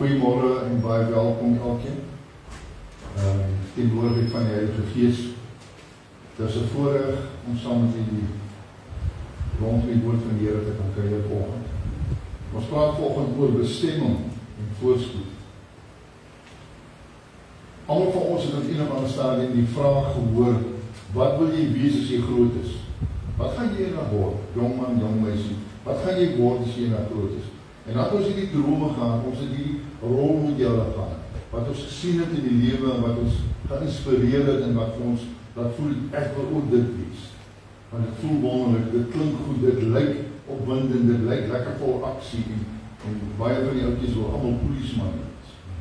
Goeiemorgen en baie welkom elkeen. Teenwoordigheid van die Heilige Gees. Dit is 'n voorreg om saam met julle rond die woord van die Here te kan kuier vanoggend. Ons praat vanoggend oor bestemming en voorspoed. Almal van ons het op een of ander stadium die vraag gehoor: wat wil jy wees as jy groot is? Wat gaan jy eendag word? Jong man, jong meisie. Wat gaan jy word as jy eendag groot is? En dan ons het die drome gaan, ons het die rolmodelle gaan, wat ons gesien het in die lewe en wat ons geïnspireer het en wat vir ons laat voel, ek wil ook dit wees. Want dit voel wonderlik, dit klink goed, dit lyk opwindend, dit lyk lekker vol aksie en baie van die oudjies wil almal polisman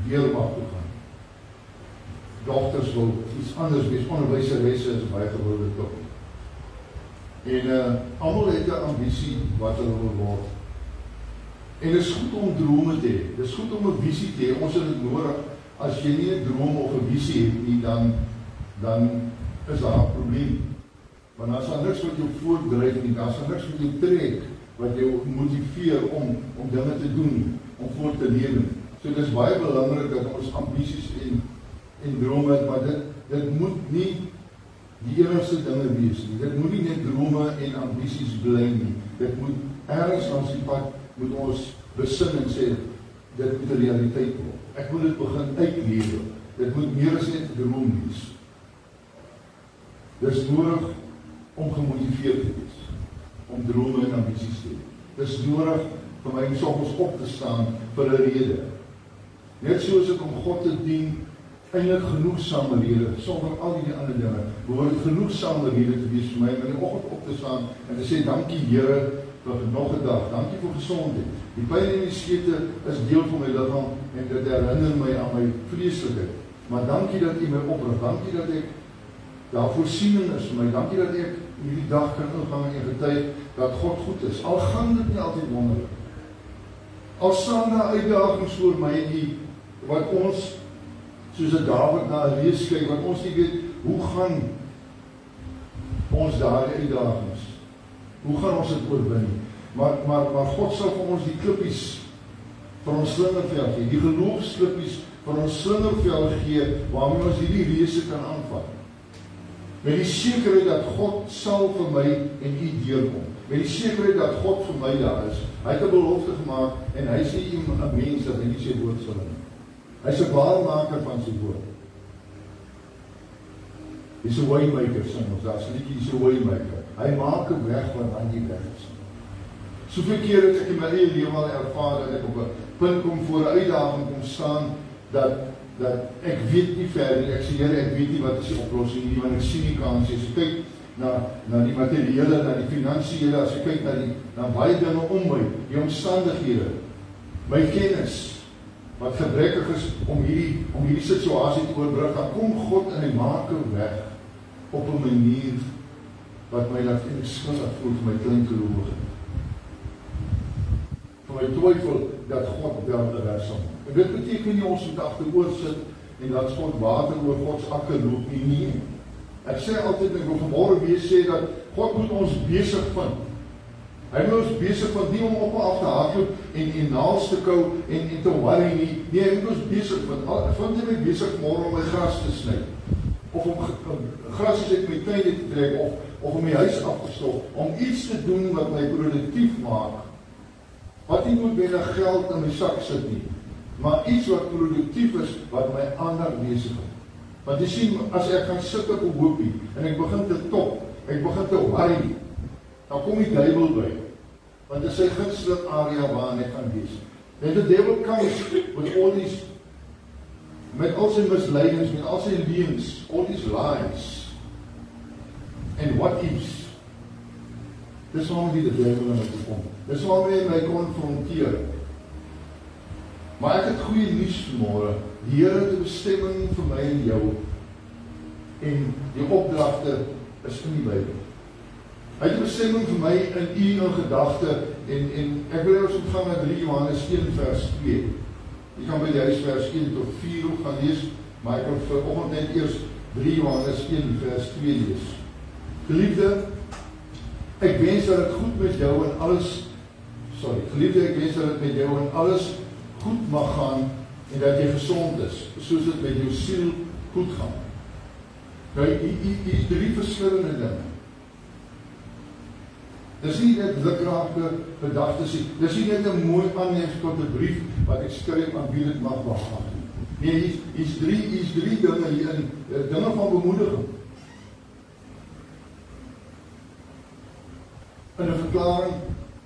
weerwag toe gaan. Dogters wil iets anders wees, onderwyseresse is baie gewilde top. En almal het 'n ambisie wat hulle wil word. En dit is goed om drome te hê. Dit is goed om 'n visie te hê. Ons het dit nodig. As jy nie 'n droom of 'n visie het nie, dan is daar 'n probleem. Want as daar niks wat jou voortdryf nie, dan is daar niks wat jou trek, wat jou motiveer om dinge te doen, om voort te lewe. So dit is baie belangrik dat ons ambisies en drome het, maar dit moet nie die enigste dinge wees nie. Dit moet nie net drome en ambisies bly nie. Dit moet ergens langs die pad moet ons besin en sê, dit moet 'n realiteit word. Ek moet dit begin uitlewe. Dit moet meer as net 'n droom wees. Dit is nodig om gemotiveerd te wees, om drome en ambisies te hê. Dit is nodig vir my om ons op te staan vir 'n rede. Net soos ek om God te dien, eintlik genoegsame rede, sonder al die ander dinge, behoort genoegsame rede te wees vir my om in die oggend op te staan en te sê, dankie Here, vir nog 'n dag, dankie vir gesondheid. Die pyn en die skete is deel van my liggaam en dit herinner my aan my vleeslikheid. Maar dankie dat U my oprig, dankie dat ek daar voorsiening is vir my, dankie dat ek hierdie dag kan ingaan en getuig dat God goed is. Al gaan dit nie altyd wonderlik. Al staan daar uitdagings voor my wat ons, soos 'n Dawid na 'n reus kyk, wat ons nie weet, hoe gaan ons daardie uitdagings? Hoe gaan ons dit oorwin? Maar God sal vir ons die klippies vir ons slingervel gee, die geloofsklippies vir ons slingervel gee, waarmee ons hierdie reuse kan aanvat. Met die sekerheid dat God sal vir my en U deurkom. Met die sekerheid dat God vir my daar is. Hy het 'n belofte gemaak en hy sê iemand 'n mens dat hy nie sy woord sal hou. Hy's 'n waarmaker van sy woord. Hy's 'n waymaker, sing ons. Daar's 'n liedjie, hy's 'n waymaker. Hy maak 'n weg waar nie weg is. Soveel keer het ek in my eie lewe al ervaar dat ek op 'n punt kom voor 'n uitdaging kom staan dat ek weet nie verder. Ek sê Here, ek weet nie wat is die oplossing nie, want ek sien nie kans nie. As ek kyk na die materiële, na die finansiële, as ek kyk na baie dinge om my, die omstandighede, my kennis wat gebrekkig is om hierdie situasie te oorbrug, dan kom God en hy maak 'n weg op 'n manier wat my laat skuldig voel vir my klein gelowige. Vir my twyfel dat God wel 'n weg sal maak. En dit beteken nie ons moet agteroor sit en laat God water oor God se akker loop nie. Nee. Ek sê altyd, ek wil vanmôre weer sê dat God moet ons besig vind. Hy moet ons besig vind, nie om op en af te hardloop en naels te kou en te worry nie. Nee, hy moet ons besig vind. Vind hy my besig môre om my gras te sny? Of om gras uit my tuin te trek, of om my huis af te stof, om iets te doen wat my produktief maak, wat nie noodwendig geld in my sak sit nie, maar iets wat produktief is, wat my aandag besig hou. Want jy sien, as ek gaan sit op 'n hoopie, en ek begin te top, ek begin te worry, dan kom die duiwel by, want dit is sy gunsteling area waarin ek gaan wees. And the devil comes with all these, met al sy misleidings, met al sy leuns, all these lies, and what ifs. Dis waarmee die duiwel in my kom. Dis waarmee hy my konfronteer. Maar ek het goeie nuus vanmôre. Die Here het 'n bestemming vir my en jou, en die opdragte is in die Bybel. Hy het 'n bestemming vir my in u in gedagte, en ek wil ons ontvang na 3 Johannes 1 vers 2. Jy kan by die huis vers 1 tot 4 ook gaan lees, maar ek wil vanoggend net eers 3 Johannes 1 vers 2 lees. Geliefde, ek wens dat dit goed met jou en alles, geliefde, ek wens dat dit met jou en alles goed mag gaan en dat jy gesond is, soos dit met jou siel goed gaan. Kyk, hier is 3 verskillende dinge. Dis nie net lukrake gedagtes nie, dis nie net 'n mooi aanneem tot 'n brief wat ek skryf aan wie dit mag behaag nie. Nee, hier is 3 dinge hierin, dinge van bemoediging. In 'n verklaring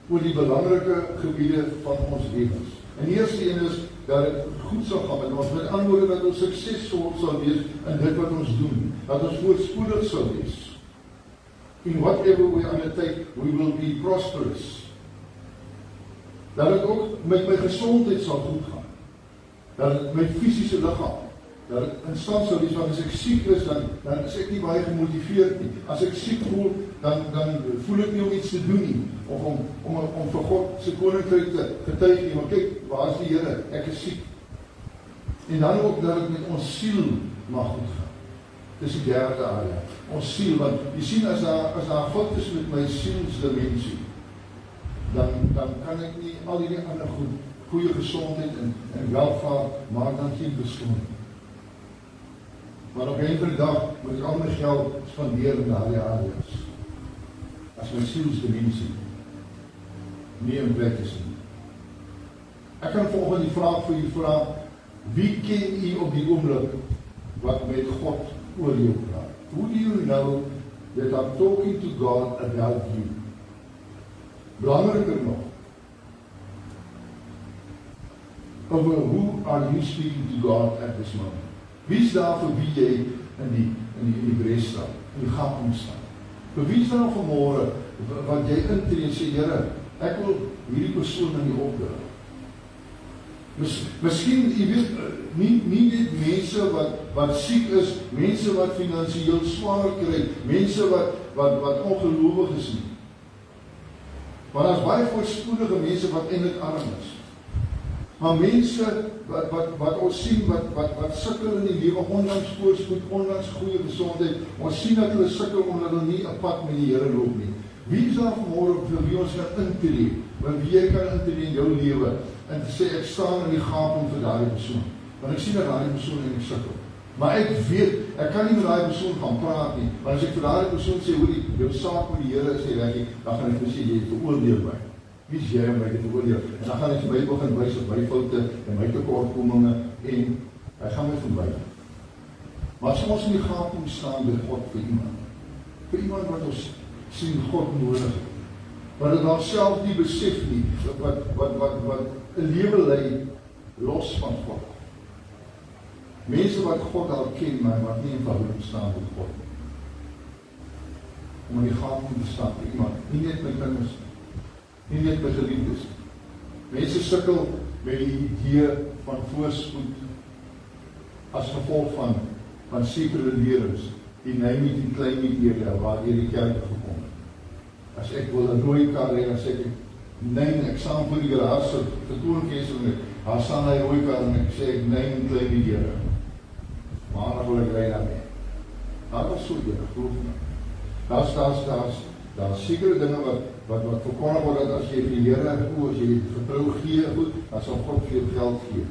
oor die belangrike gebiede van ons lewens. En die eerste een is dat dit goed sal gaan met ons, met ander woorde dat ons suksesvol sal wees in dit wat ons doen, dat ons voorspoedig sal wees. In whatever we undertake, we will be prosperous. Dat het ook met my gesondheid sal goed gaan. Dat het met fisiese liggaam, dat het in stand sal wees, want as ek siek is, dan is ek nie baie gemotiveerd nie. As ek siek voel, dan voel ek nie om iets te doen nie, of om vir God se koninkryk te getuig nie, want kyk, waar is die Here? Ek is siek. En dan ook dat het met ons siel mag goed gaan. Dis die derde area. Ons siel, want jy sien, as daar fout is met my sielsdimensie, dan kan ek nie al die ander goeie gesondheid en welvaart, maar dan geen bestaan. Maar op een van die dag moet ek al my geld spandeer in daardie areas. As my sielsdimensie nie in plek is nie. Ek kan volgens die vraag vir u vra, wie ken u op die oomblik wat met God oor jou praat? Who do you know that I'm talking to God about you? Belangriker nog, over who are you speaking to God at this moment? Wie is daar vir wie jy in die bres staan, in die gaping staan? Vir wie is daar vanmôre wat jy intree en sê, Here, ek wil hierdie persoon in die opdra. Miskien, jy weet, nie net mense wat siek is, mense wat finansiëel swaar kry, mense wat ongelowig is nie. Maar daar is baie voorspoedige mense wat eintlik arm is. Maar mense wat ons sien, wat sukkel in die lewe, ondanks voorspoed, ondanks goeie gesondheid, ons sien dat hulle sukkel omdat hulle nie 'n pad met die Here loop nie. Wie is daar vanmôre vir wie ons kan intree, want wie jy kan intree in jou lewe, en te sê, ek staan in die gaping vir daardie persoon, want ek sien dat daardie persoon in die sukkel. Maar ek weet, ek kan nie met daardie persoon gaan praat nie, maar as ek vir daardie persoon sê, hoor jou saak met die Here is nie reg nie, dan gaan ek vir sê, jy veroordeel my. Wie is jy om my te veroordeel? En dan gaan ek vir my begin wys op my foute en my tekortkominge en hy gaan my verby. Maar as ons in die gaping staan by God vir iemand wat ons sien God nodig, wat het dan self nie besef nie, wat 'n lewe lei los van God. Mense wat God al ken, maar wat nie in verhouding staan met God. Om in die gaping te staan vir iemand, nie net my kinders, nie net my geliefdes. Mense sukkel met die idee van voorspoed as gevolg van sekere lerings, die Nijmegen en Kleinmegen area, waar die kerk gekom het. As ek wil 'n rooi kar hê, dan sê ek, nee, ek staan voor die garage, vertoonkees, daar staan hy rooi kar, en ek sê, Nijmegen en Kleinmegen. Maar dan wil ek ry daarmee. Dat was so, geloof my. Daar is sekere dinge wat verkondig word, dat as jy vir die Here, as jy vertrou gee, goed, dan sal God vir jou geld gee.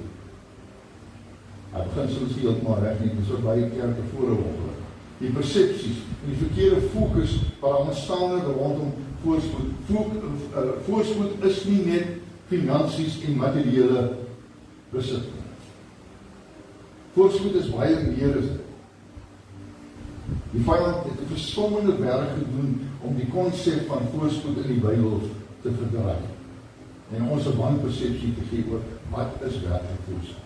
Hy begin soms heeltemal reg nie, dis wat baie kerke voorhou. Die persepsies en die verkeerde fokus wat aan staan rondom voorspoed. Voorspoed is nie net finansies en materiële besit. Voorspoed is baie meer as dit. Die vyand het 'n verstommende werk gedoen om die konsep van voorspoed in die Bybel te verdraai. En ons 'n wanpersepsie te gee oor wat is werklik voorspoed.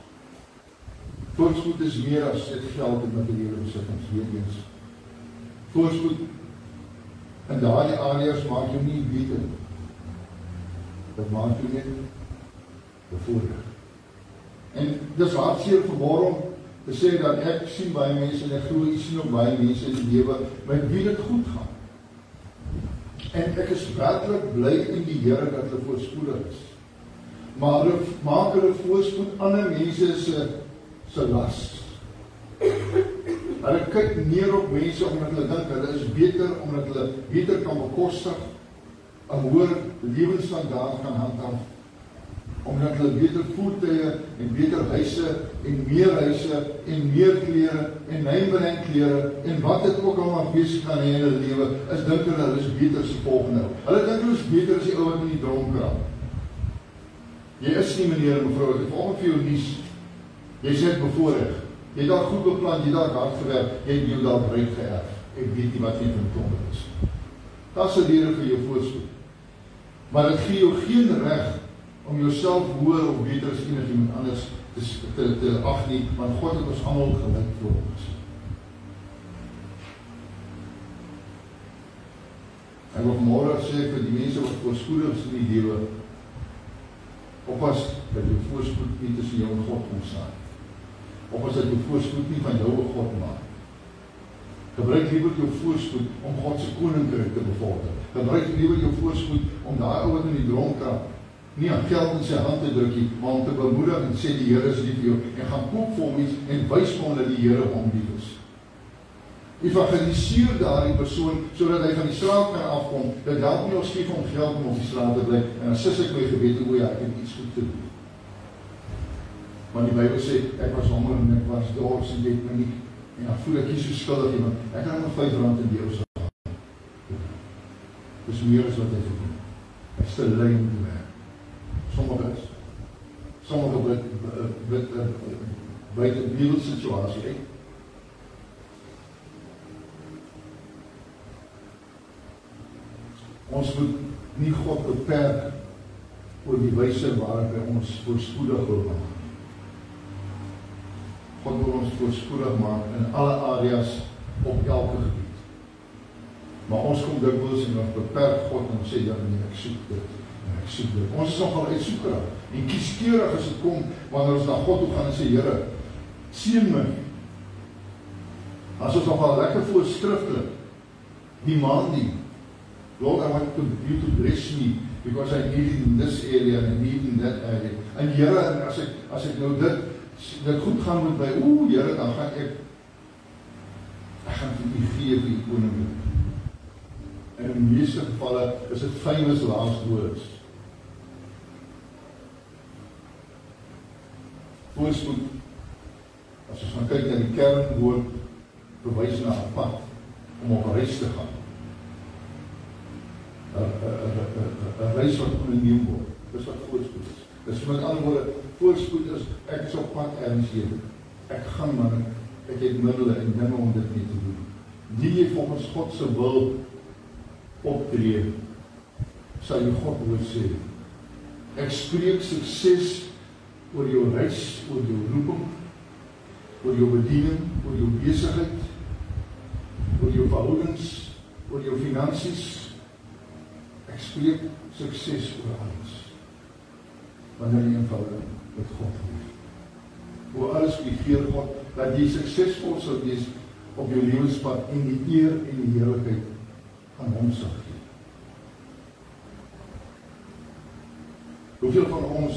Voorspoed is meer as dit geld en materiële besittings, weer eens. Voorspoed in daardie areas maak jou nie beter. Dat maak jou net bevoordeel. En dis hartseer vanmôre om te sê dat ek sien baie mense en ek glo ek sien ook baie mense in die lewe met wie dit goed gaan. En ek is werklik bly in die Here dat hulle voorspoedig is. Maar hulle maak hulle voorspoed ander mense se las. Hulle kyk neer op mense omdat hulle dink hulle is beter, omdat hulle beter kan bekostig, 'n hoër lewensstandaard kan handhaaf. Omdat hulle beter voertuie en beter huise en meer klere en name-brand klere en wat dit ook al maar wees kan hê in hulle lewe, is dink hulle is beter as die volgende. Hulle dink hulle is beter as die ou wat in die dronk raak. Jy is nie meneer en mevrou, ek het vanoggend vir jou nuus. Jy sê dit bevoorreg. Jy het daar goed beplan, jy het daar hard gewerk, jy het jou daar ryk geërf. Ek weet nie wat jy van klomp is. Dat is 'n rede vir jou voorspoed. Maar dit gee jou geen reg om jouself hoër of beter as enigiemand anders te ag nie, want God het ons almal gelyk voor ons. En nog môre sê vir die mense wat voorspoedig is in die lewe, oppas dat jou voorspoed nie tussen jou en God ontstaan. Oppas dat jou voorspoed nie van jou en God maak. Gebruik liewer jou voorspoed om God se koninkryk te bevorder. Gebruik liewer jou voorspoed om daai ou wat in die dronk raak, nie aan geld in sy hand te druk nie, maar om te bemoedig en sê die Here is lief vir jou en gaan koop vir hom iets en wys hom dat die Here hom lief is. Evangeliseer daardie persoon sodat hy van die straat kan afkom. Dit help nie ons gee hom geld om op die straat te bly en dan sis ek my gewete o ja, ek het iets goed te doen. Want die Bybel sê ek was honger en ek was dors en dit my nie. En dan voel ek nie so skuldig nie, want ek kan nog R5 in die ou se hand. Dis meer as wat hy verdien. Hy is te lui om te werk. Sommige buite wêreldsituasie. Ons moet nie God beperk oor die wyse waarop hy ons voorspoedig wil maak. God wil ons voorspoedig maak in alle areas op elke gebied. Maar ons kom dikwels en ons beperk God en sê, ja nee, ek soek dit. Ons is nogal uitsoekerig en kieskeurig as dit kom wanneer ons na God toe gaan en sê, Here, seën my. As ons nogal lekker voorskriftelik, die man die, Lord, I want you to bless me because I need it in this area and I need it in that area. En Here, as ek nou dit goed gaan met my, Here, dan gaan ek gaan vir u gee vir die koning. En in die meeste gevalle is dit famous last words. Voorspoed, as ons gaan kyk na die kernwoord, verwys na 'n pad om op 'n reis te gaan. 'n reis wat onderneem word. Dis wat voorspoed is. Dis met ander woorde, voorspoed is, ek is op pad ergens heen. Ek gaan maar, ek het middele en dinge om dit mee te doen. Die jy volgens God se wil optree, sal jy God hoor sê. Ek spreek sukses oor jou reis, oor jou roeping, oor jou bediening, oor jou besigheid, oor jou verhoudings, oor jou finansies. Ek spreek sukses oor alles. Wanneer jy eenvoudig met God leef. Oor alles begeer God, dat jy suksesvol sal wees op jou lewenspad en die eer en die heerlikheid aan hom sal gee. Hoeveel van ons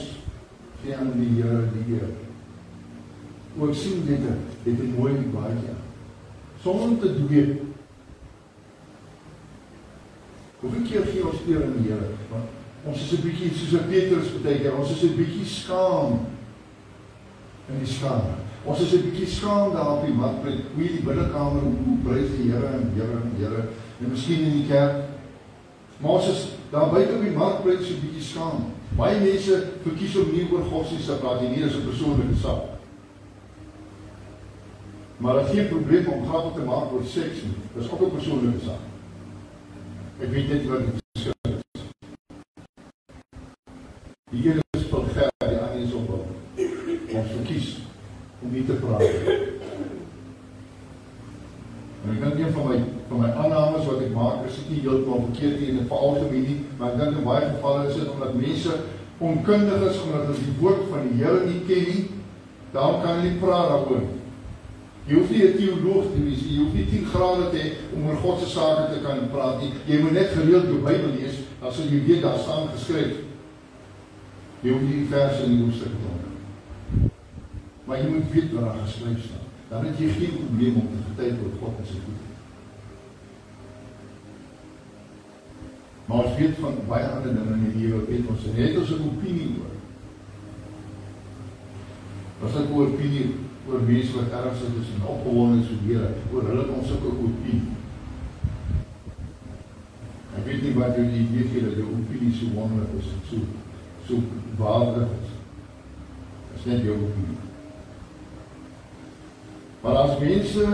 gee aan die Here die eer? Ek sien dit het 'n mooi baadjie. Sonder om te weet. Hoeveel keer gee ons eer aan die Here? Want ons is 'n bietjie soos 'n Petrus baie keer, ons is 'n bietjie skaam in die skare. Ons is 'n bietjie skaam daar op die markplek, hoe die binnekamer, prys die Here en Here, en miskien in die kerk. Maar ons is daar buite op die markplek so 'n bietjie skaam. Baie mense verkies om nie oor godsdienst te praat nie, dis 'n persoonlike saak. Maar dat is geen probleem om grappe te maak oor seks nie. Dis ook 'n persoonlike saak. Ek weet net wat die verskil is. Die een is vulgair, die ander is opbouw. Ons verkies om nie te praat. En ek dink een van my aannames wat ek maak, is nie heeltemal verkeerd nie en dit veralgemeen nie, maar ek dink in baie gevalle is dit omdat mense onkundig is, omdat hulle die woord van die Here nie ken nie, daarom kan hulle nie praat daaroor. Jy hoef nie 'n teoloog te wees, jy hoef nie 10 grade te hê om oor God se sake te kan praat nie. Jy moet net gereeld jou Bybel lees, dan sal jy weet daar staan geskryf. Jy hoef nie die verse in die hoofstuk te onthou. Maar jy moet weet wat daar geskryf staan. Dan het jy geen probleem om te getuig oor God en sy goedheid. Maar ons weet van baie ander dinge in die lewe, weet ons, en het ons 'n opinie oor. Was ek oor opinie, oor mense wat ernstig is en opgewonde is vir die Here, oor hulle ons ook opinie. Ek weet nie wat jullie weet hier, dat jou opinie so wonderlik is, so waardig is. Dat is net jou opinie. Maar as mense,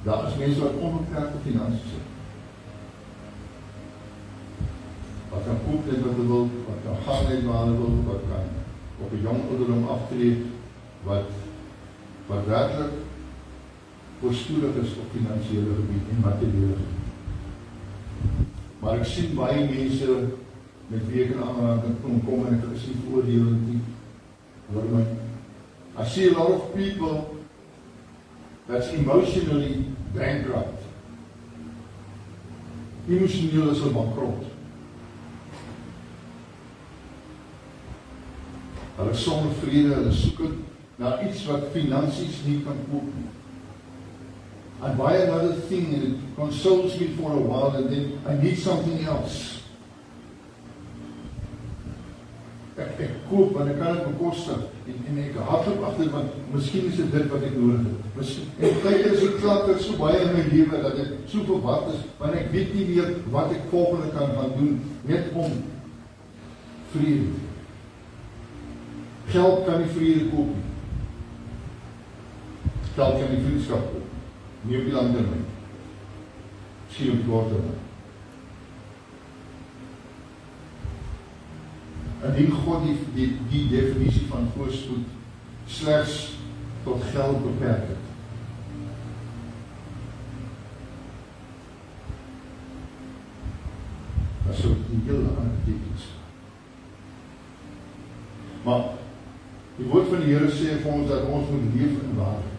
daar is mense wat onbeperkte finansies het. Wat kan koop net wat hulle wil, wat kan gaan net waar hulle wil, wat kan op 'n jong ouderdom aftree, wat werklik voorspoedig is op finansiële gebied en materiële gebied. Maar ek sien baie mense met wie ek in aanraking kom en ek is nie veroordelend nie. Hoor my. I see a lot of people that's emotionally bankrupt. Emotioneel is hulle bankrot. Hulle is sonder vrede, hulle soek na iets wat finansies nie kan koop nie. I buy another thing and it consoles me for a while and then I need something else. Ek koop en ek kan het bekostig en ek hardloop agter want miskien is dit wat ek nodig het. En kyk is ek klaar so baie in my lewe dat ek so verward is, want ek weet nie meer wat ek volgende kan gaan doen net om vrede. Geld kan nie vrede koop nie. Geld kan nie vriendskap koop. Nie op die lang termyn. Misschien op die kort termyn. Indien God die definisie van voorspoed slegs tot geld beperk het. Dat sou die hele ander betekenis. Maar die woord van die Here sê vir ons dat ons moet leef in waarheid.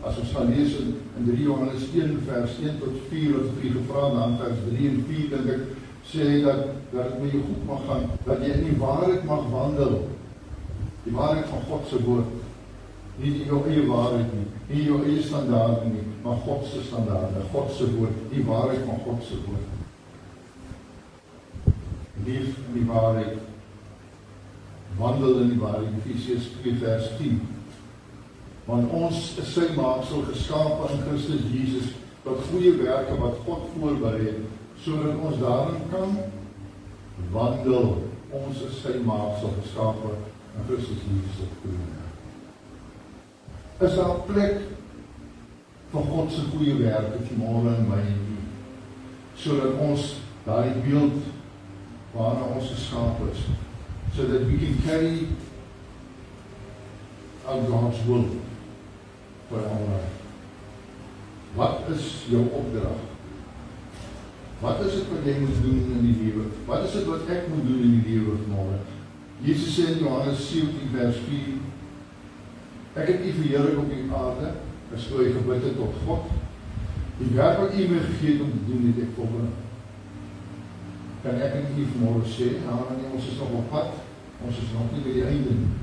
As ons gaan lees in 3 Johannes 1 vers 1 tot 4, wat ek gevra na vers 3 en 4, dink ek, sê hy dat het met jou goed mag gaan, dat jy in die waarheid mag wandel. Die waarheid van God se woord. Nie jou eie waarheid nie, nie jou eie standaard nie, maar God se standaarde, God se woord, die waarheid van God se woord. Leef in die waarheid, wandel in die waarheid, Efesiërs 2 vers 10. Want ons is sy maaksel geskape in Christus Jesus, tot goeie werke wat God voorberei het, sodat ons daarin kan wandel. Ons is sy maaksel geskape in Christus Jesus tot goeie werke. Is daar plek vir God se goeie werke vanmôre in my en u, sodat ons daardie beeld waarna ons geskape is, so that we can carry out God's will for our life. Wat is jou opdrag? Wat is dit wat jy moet doen in die lewe? Wat is dit wat ek moet doen in die lewe vanmôre? Jesus sê in Johannes 17 vers 4, ek het u verheerlik op die aarde, as toe hy gebid het tot God. Die werk wat u my gegee het om te doen, het ek volbring. Kan ek en u vanmôre sê, nee, ons is nog op pad, ons is nog nie by die einde nie.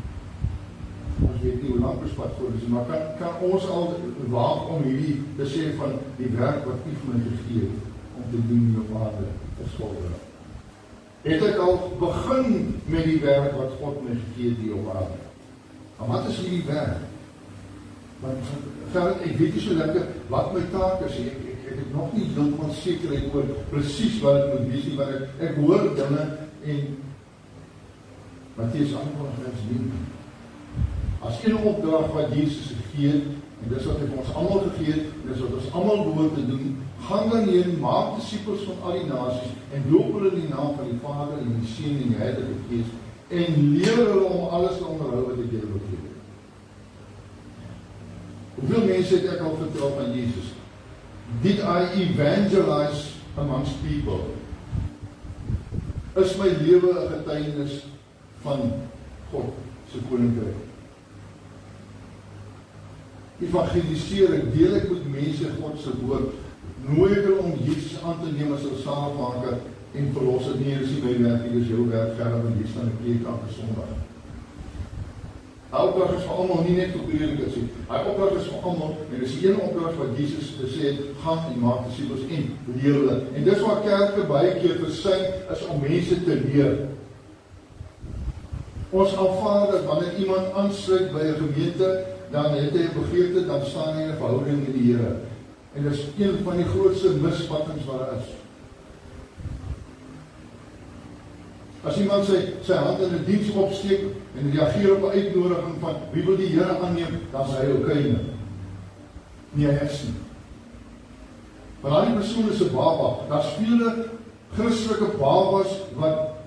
Ons weet nie hoe lang ons pad voor is, maar kan ons al waag om hierdie te sê van die werk wat u vir my gegee het, om te doen op aarde, is volbring. Het ek al begin met die werk wat God my gegee het hier op aarde? Maar wat is hierdie werk? Want ek weet nie so lekker wat my taak is. Ek het nog nie heeltemal sekerheid oor presies wat ek moet wees nie, want ek hoor dinge en Mattheus 28:9. As een opdrag wat Jesus gegee het, en dis wat hy vir ons almal gegee het, en dis wat ons almal behoort te doen, gaan dan heen, maak disippels van al die nasies, en doop hulle in die naam van die Vader en die Seun en die Heilige Gees, en leer hulle om alles te onderhou wat ek julle beveel het. Hoeveel mense het ek al vertel van Jesus? Did I evangelize amongst people? Is my lewe 'n getuienis van God se koninkryk? Evangeliseer ek, deel ek met mense God se woord, nooi ek hulle om Jesus aan te neem as hulle saligmaker en verlosser. Nee, dis nie my werk, dis jou werk, Gerard, en jy staan 'n preek elke Sondag. Hy opdrag is vir almal, nie net vir predikers nie. Hy opdrag is vir almal, en dis die een opdrag wat Jesus gesê het, gaan en maak disippels en leer hulle. En dis waar kerke baie keer versuim, is om mense te leer. Ons aanvaar dat wanneer iemand aansluit by 'n gemeente, dan het hy 'n begeerte, dan staan hy in 'n verhouding met die Here. En dit is een van die grootste misvattings wat daar is. As iemand sy hand in 'n diens opsteek en reageer op 'n uitnodiging van wie wil die Here aanneem, dan is hy okay nie. Nee, hy is nie. Maar die persoon is 'n baba. Daar's vele Christelike babas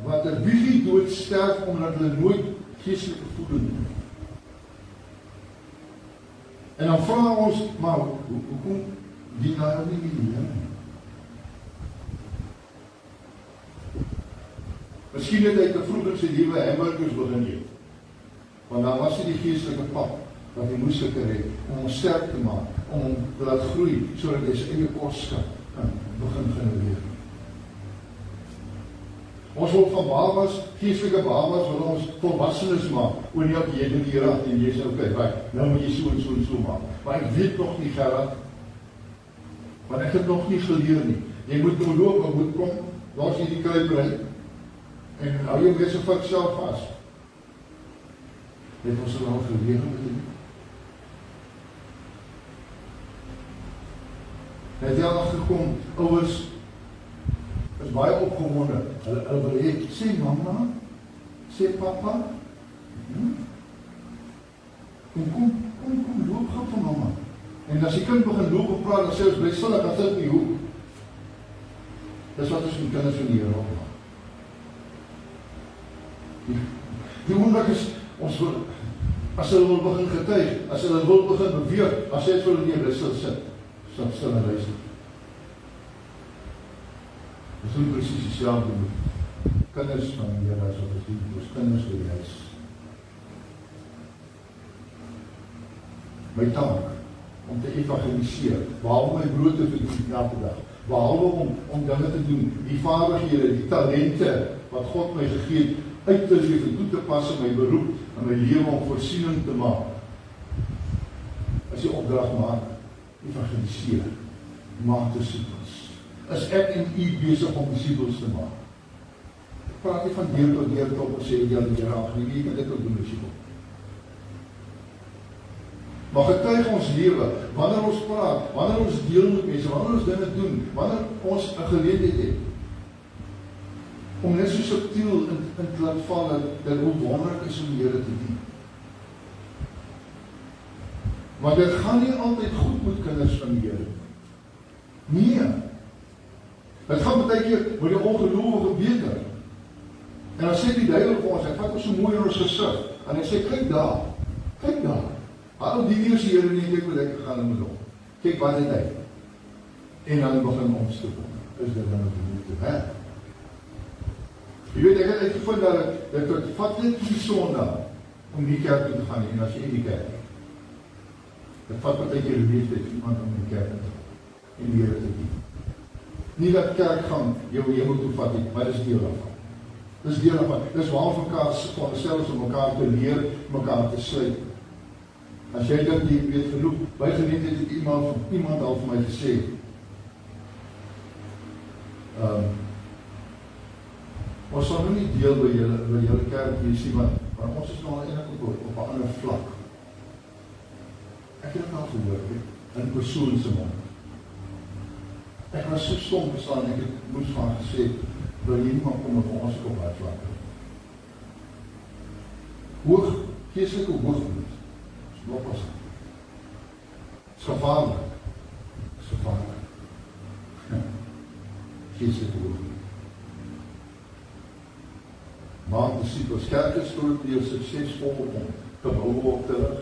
wat 'n wigie dood sterf omdat hulle nooit geestelike voeding het. En dan vra ons, maar hoekom dien hy nie die Here nie? Miskien het hy te vroeg in sy lewe hamburgers begin eet. Want dan was hy die geestelike pap wat hy moes gekry het om hom sterk te maak, om hom te laat groei, sodat hy sy eie kos kan begin genereer. Ons wil van babas, geestelike babas, wil ons volwassenes maak. O nee, jy het die Here en jy sê, okay, nou moet jy so en so en so maak. Maar ek weet nog nie, Gerard, want ek het nog nie geleer nie. Jy moet nou loop, jy moet kom, daar is jy die kruipbrein, en hou jy weer so vir self vas. Het ons al geleer met die? Het jy al gekom, ouers, is baie opgewonde. Hulle wil hê, sê mama, sê papa, kom, loop gou vir mama. En as die kind begin loop en praat, dan sê ons, bly stil, ek gaan sit nie hoe. Dis wat ons met kinders van die Here opmaak. Die oomblik is, ons wil, as hulle wil begin getuig, as hulle wil begin beweeg, as hy het vir hulle nie, bly stil sit, stil en luister. Ons doen precies dieselfde met kinders van die Here as wat ons doen, ons kinders by die huis. My taak, om te evangeliseer, behalwe my brood te verdien elke dag, behalwe om dinge te doen, die vaardighede, die talente, wat God my gegee het, uit te leef en toe te pas in my beroep, in my lewe om voorsiening te maak. As jy opdrag maak, evangeliseer, maak disciples. Is ek en u besig om disciples te maak? Ek praat nie van deur tot en sê, ja, die Here aangeneem, jy kan dit ook doen as jy kom. Maar getuig ons lewe, wanneer ons praat, wanneer ons deel met mense, wanneer ons dinge doen, wanneer ons 'n geleentheid het, om net so subtiel in te laat val, dat hoe wonderlik is om die Here te dien. Maar dit gaan nie altyd goed met kinders van die Here. Nee. Het gaan baie keer met die ongelowige beter. En dan sê die duiwel vir ons, hy vat ons so mooi in ons gesig, en hy sê, kyk daar, haal die eers die Here nie, kyk wat ek gegaan met hom. Kyk wat het hy. En dan begin ons te kom. Is dit dan op die moeite werk? Jy weet, ek het uitgevind dat het vat net die Sondag om die kerk toe te gaan, en as jy in die kerk, dit vat wat jy leeftijd iemand om die kerk te gaan, en die Here te dien. Nie dat kerk gaan, jou moet toevat nie, maar dit is deel daarvan. Dit is deel daarvan. Dit is waar ons mekaar selfs om mekaar te leer, mekaar te sluit. As jy dit nie weet genoeg, by geleentheid het iemand al vir my gesê, ons sal nou nie deel by julle kerk wees nie, want ons is nou eintlik op 'n ander vlak. Ek het dit al gehoor, in persoon se mond. Ek was so stom gestaan, ek het moes van gesê, wil jy nie maar kom met ons op daai vlak. Geestelike hoogmoed, is nog as is gevaarlik. Geestelike hoogmoed. Maak disciples, kerk is grootdeel suksesvol om te bou op terug,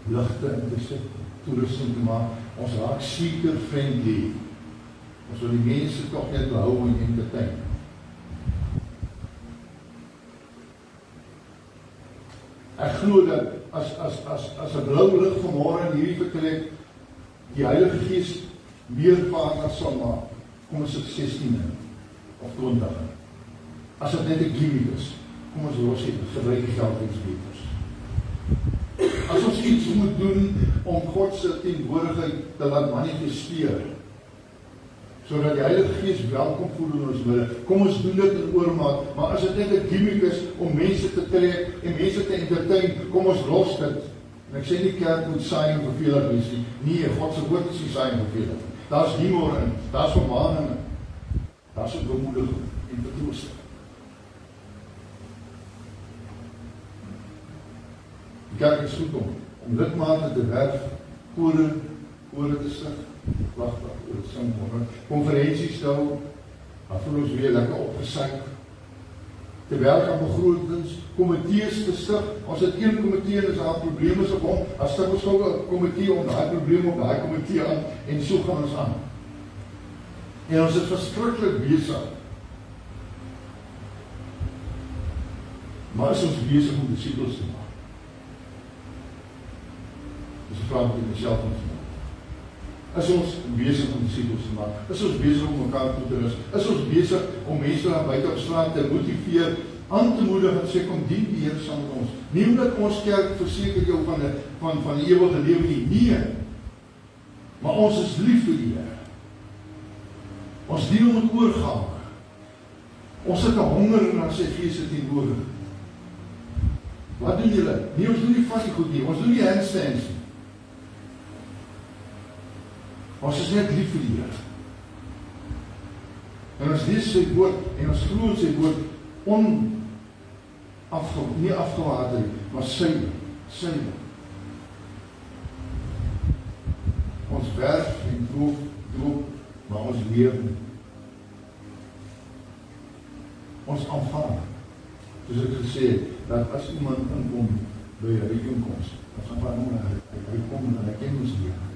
ligte in te sit, toerusting te maak. Ons raak seeker friendly. Ons wil die mense toch net behou en entertain. Ek glo dat as 'n blou lig vanmôre in hierdie vertrek die Heilige Gees meer vaardig sal maak, kom ons op 16 of 20. As dit net 'n gimmick is, kom ons los het, gebruik die geld iets beters. As ons iets moet doen om God se teenwoordigheid te laat manifesteer, sodat die Heilige Gees welkom voel in ons midde. Kom ons doen dit in oormaat, maar as dit net 'n gimmick is om mense te trek en mense te entertain, kom ons los dit. En ek sê nie kerk moet saai en vervelig wees nie. Nee, God se woord is nie saai en vervelig. Daar's humor in, daar's vermaninge, daar's 'n bemoediging en vertroosting. Die kerk is goed om lidmate te werf, kore te stig, wagtig, oor te sing, konferensies te hou, dan voel ons weer lekker opgesuik, te werk aan begrotings, komitees te stig. Ons het een komitee en as daar probleme is op hom, dan stig ons gou 'n komitee om daai probleme op daai komitee aan, en so gaan ons aan. En ons is verskriklik besig. Maar is ons besig om disippels te maak? Dis 'n vraag wat ek myself moet vra. Is ons besig om disippels te maak? Is ons besig om mekaar toe te rus? Is ons besig om mense daar buite op straat te motiveer, aan te moedig en sê kom dien die Here saam met ons? Nie omdat ons kerk verseker jou van die ewige lewe nie. Nee. Maar ons is lief vir die Here. Ons dien hom met oorgawe. Ons het 'n honger na sy Gees se teenwoordigheid. Wat doen julle? Nee, ons doen nie vas die goed nie. Ons doen nie handstands nie. Ons is net lief vir die Here. En ons lees sy woord en ons glo in sy woord nie afgewater nie, maar suiwer. Ons werk en droog, maar ons leef nie. Ons aanvaar. Soos ek gesê het, dat as iemand inkom by 'n byeenkoms, dan gaan hy kom en hy ken ons lewe.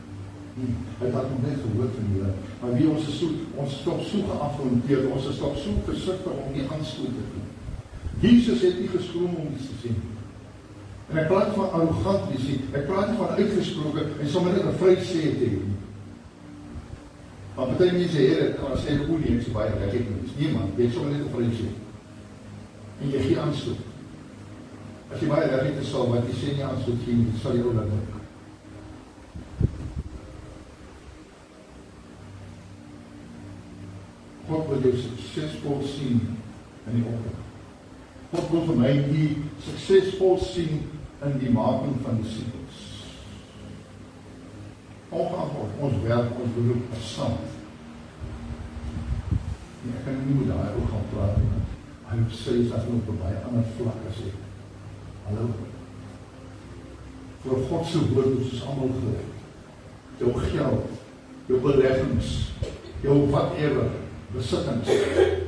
Hy het nog net gehoor van die Here, maar wie ons is ons stop so geafronteerd, ons is stop so versigtig om nie aanstoot te doen. Jesus het nie geskroom om iets te sê. En ek praat van arrogant wees nie, ek praat van uitgesproke en sommer net 'n vry sê te hê. Maar baie mense sê dit, as jy goed nie, ek sê baie reg het nie. Nee man, jy sommer net 'n vry sê. En jy gee aanstoot. As jy baie reg het is sal wat jy sê nie aanstoot gee nie, sal jy ook laat werk. God wil jou suksesvol sien in die opdrag. God wil vir my die suksesvol sien in die making van disippels. Ongeacht ons werk, ons beroep as saam. Nee, ek kan nie met daai ook gaan praat nie. Hy sê is dat nog op baie ander vlak as ek. Hallo. Voor God se woord ons is almal gered. Jou geld, jou beleggings, jou whatever, besittings,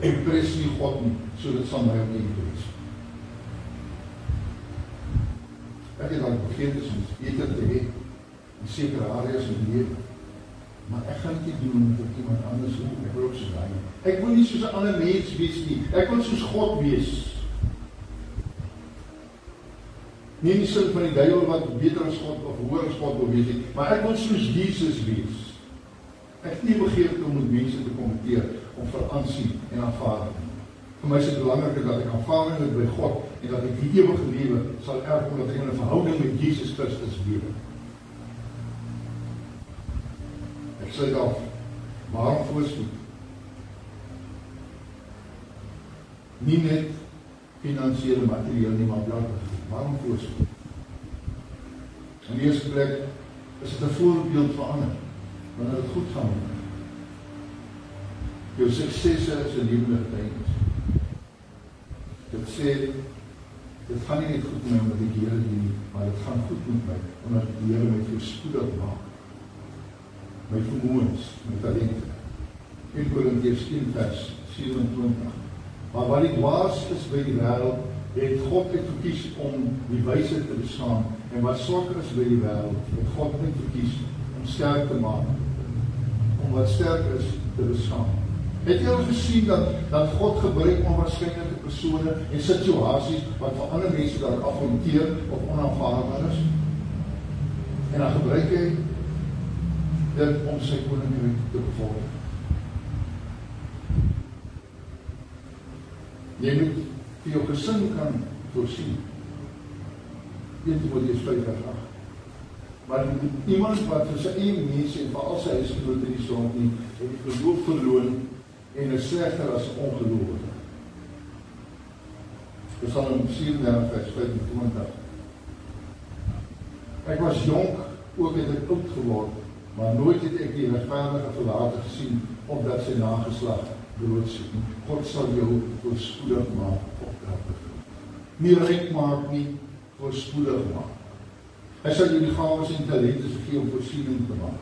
impres nie God nie, so dit sal my ook nie impres. Ek het al begin is om beter te hê in sekere areas in die lewe. Maar ek gaan dit doen omdat ek iemand anders wil. Ek wil ook so daai. Ek wil nie soos 'n ander mens wees nie. Ek wil soos God wees. Nie in die sin van die duiwel wat beter as God of hoër as God wil wees nie, maar ek wil soos Jesus wees. Ek het nie begeerte om met mense te kommenteer om vir aansien en aanvaarding. Vir my is dit belangriker dat ek aanvaarding het by God en dat ek die ewige lewe sal erf omdat ek in 'n verhouding met Jesus Christus lewe. Ek sê dan, waarom voorspoed? Nie net finansiële materieel nie, maar blanke. Waarom voorspoed? In die eerste plek is dit 'n voorbeeld vir ander, wanneer dit goed gaan met my. Jou suksesse is 'n lewende getuienis. Dit sê, dit gaan nie net goed met my omdat ek die Here dien nie, maar dit gaan goed met my, omdat die Here my voorspoedig maak. My vermoëns, my talente. 1 Korintiërs 10 vers 27. Maar wat die dwaas is by die wêreld, het God het verkies om die wysheid te bestaan. En wat swak is by die wêreld, het God net verkies om sterk te maak. Om wat sterk is te bestaan. Het jy al gesien dat God gebruik onwaarskynlike persone en situasies wat vir ander mense daar afronteer of onaanvaarbaar is? En dan gebruik hy dit om sy koninkryk te bevorder. Jy moet vir jou gesin kan voorsien. 1 Timoteus 5 vers 8. Maar iemand wat vir sy eie mense en vir al sy huisgenote in die stond nie, het die geloof verloon en is slegter as 'n ongelowige. Psalm 37 vers 25. Ek was jonk, ook het ek oud geword, maar nooit het ek die regverdige verlate gesien, omdat sy nageslag brood nie. God sal jou voorspoedig maak op elke goed. Nie ryk maak nie, voorspoedig maak. Hy sal jou die gawes en talente gee om voorsiening te maak.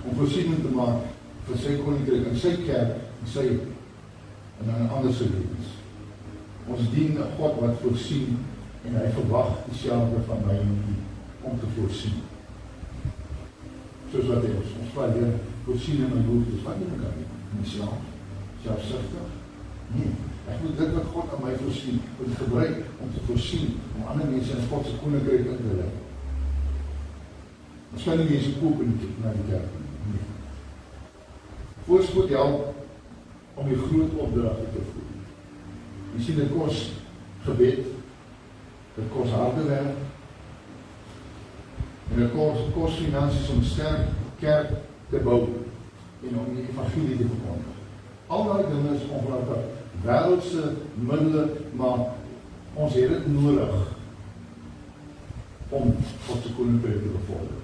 Om voorsiening te maak vir sy koninkryk en sy kerk en sy en ander se lewens. Ons dien 'n God wat voorsien en hy verwag dieselfde van my en u om te voorsien. Soos wat hy ons vra, Heer, voorsien in my behoeftes, wat nie kan nie, myself, selfsugtig? Nee, ek moet dit wat God aan my voorsien, moet gebruik om te voorsien, om ander mense in God se koninkryk in te lei. Ons kan nie mense koop na die kerk nie. Voorspoed help om die groot opdragte te voer. Jy sien, dit kos gebed, dit kos harde werk, en dit kos finansies om sterk kerk te bou en om die evangelie te verkondig. Al die dinge is ongelukkig wêreldse middele, maar ons het dit nodig om God se koninkryk te bevorder.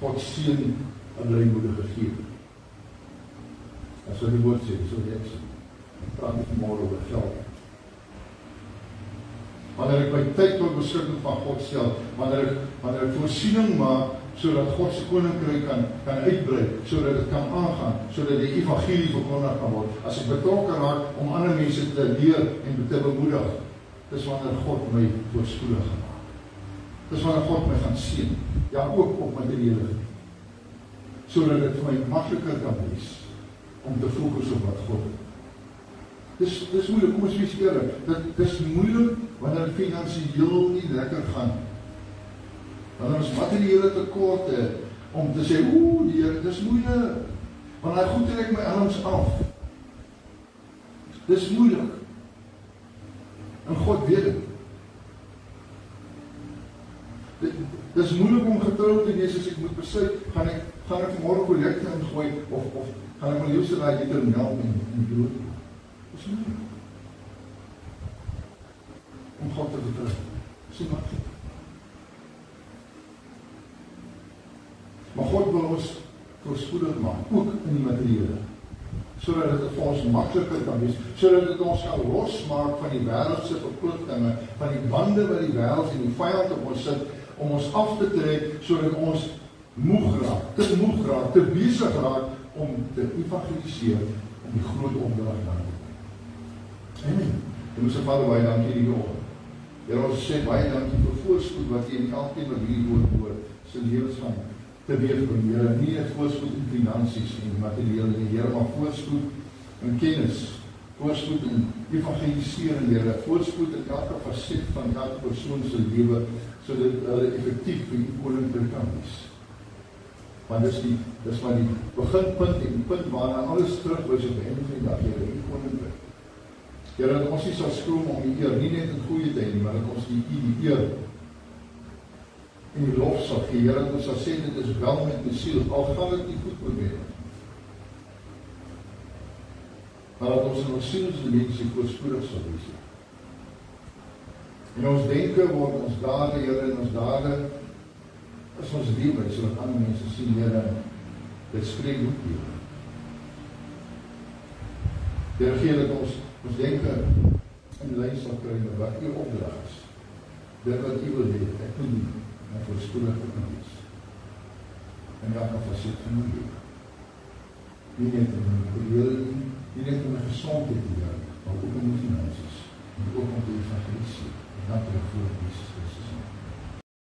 God seën 'n blymoedige gee. As wat die woord sê, so ek sê. Praat nie vanmôre oor geld. Wanneer ek my tyd tot beskikking van God stel, wanneer ek voorsiening maak, sodat God se koninkryk kan uitbrei, sodat dit kan aangaan, sodat die evangelie verkondig kan word. As ek betrokke raak om ander mense te leer en te bemoedig, dis wanneer God my voorspoedig gaan maak. Dis wanneer God my gaan seën, ja ook op materiële gebied, sodat dit vir my makliker kan wees om te fokus op wat God het. Dis moeilik, kom ons wees eerlik, dis moeilik wanneer finansiëel nie lekker gaan. Wanneer ons materiële tekorte om te sê, die Here, dis moeilik. Want hy goed trek my arms af. Dis moeilik. En God weet dit. Dis moeilik om getrou te wees as ek moet besluit, gaan ek môre kollekte ingooi of gaan ek my liefste daai liter melk en brood. Dis moeilik. Om God te vertrou. Dis maklik. Maar God wil ons voorspoedig maak, ook in die materiële, sodat dit vir ons makliker kan wees, sodat dit ons kan losmaak van die wêreldse verpligtinge, van die bande wat die wêreld en die vyand op ons sit, om ons af te trek, sodat ons moeg raak, te besig raak om te evangeliseer, om die groot opdrag na te doen. Amen. En ons Vader, baie dankie die oggend. Here, ons sê baie dankie vir voorspoed wat jy in elkeen wat hierdie woord hoor, se lewens van teweeg bring, Here, nie net voorspoed in finansies en materiële nie, Here, maar voorspoed in kennis, voorspoed in evangelisering, Here, voorspoed in elke faset van elke persoon se lewe, sodat hulle effektief vir die koninkryk kan wees. Want dis maar die beginpunt en die punt waarna alles terugwys op die einde van die dag, Here, die koninkryk. Here, dat ons nie sal skroom om die eer, nie net in goeie tye nie, maar dat ons die eer en die lof sal gee, Here, dat ons sal sê, dit is wel met my siel, al gaan dit nie goed met my. Maar dat ons in ons sielsdimensie voorspoedig sal wees. En ons denke word ons dade, Here, en ons dade is ons lewe, sodat ander mense sien, Here, dit spreek goed, Here. Here, gee dat ons denke in lyn sal kry met wat u opdrag is. Dit wat u wil hê, ek moet doen, en voorspoedig te kan wees. En elke faset van my lewe. Nie net in my lewe, nie net in my gesondheid, Here,